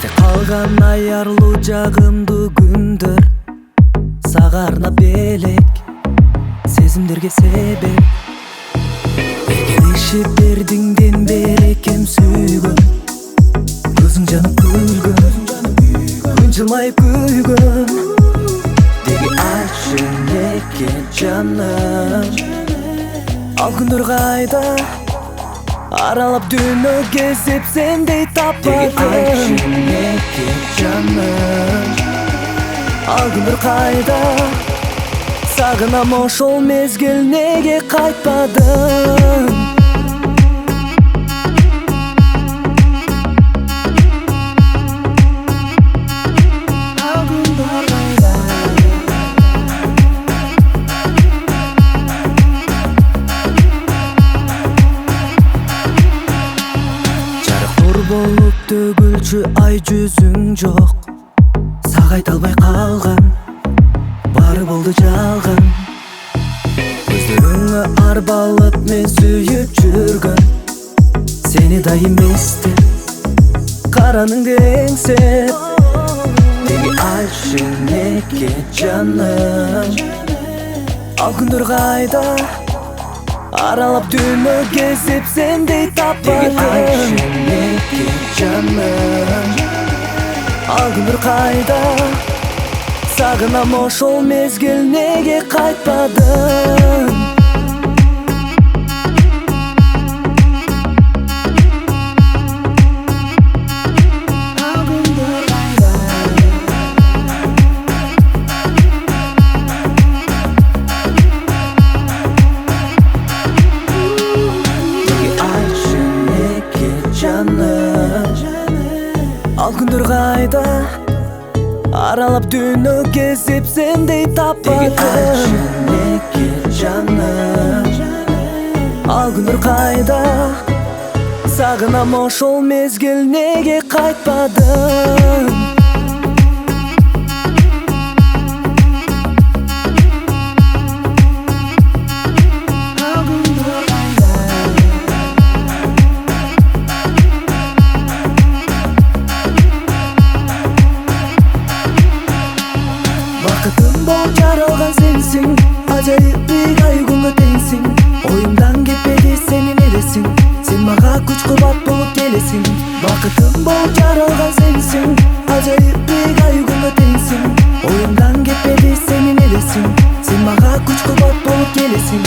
Эсте калган аярлуу жагымдуу күндөр, сага арнап белек сезимдерге себеп. Эркелешип бердиң демберекем сүйгөн, көзүң жанып күлгөн, күн жылмайып күйгөн. Деги айтчы неге жаным, ал күндөр кайда? Аралап дүйнө кезип сендей таппадым. Деги айтчы неге жаным, ал күндөр кайда? Сагынам ошол мезгил, неге кайтпадың? Болуп төгүлчү ай жүзүң жок, сага айта албай калган, баары болду жалган. Көздөрүңө арбалып мен сүйүп жүргөн, сени дайым эстеп, караныңды эңсеп. Деги айтчы неге жаным, ал күндөр кайда? Аралап дүйнө кезип сендей таппадым. Деги айтчы неге жаным, ал күндөр кайда? Сагынам ошол мезгил, неге кайтпадың? Ал күндөр кайда? Аралап дүйнө кезип сендей таппадым. Деги айтчы неге жаным, ал күндөр кайда? Сагынам ошол мезгил, неге кайтпадың? Бакытым болуп жаралган сенсиң, ажайып бийик ай күнгө теңсиң. Оюмдан кетпеди сенин элесиң, сен мага күч кубат болуп келесиң. Бакытым болуп жаралган сенсиң, ажайып бийик ай күнгө теңсиң. Оюмдан кетпеди сенин элесиң, сен мага күч кубат болуп келесиң.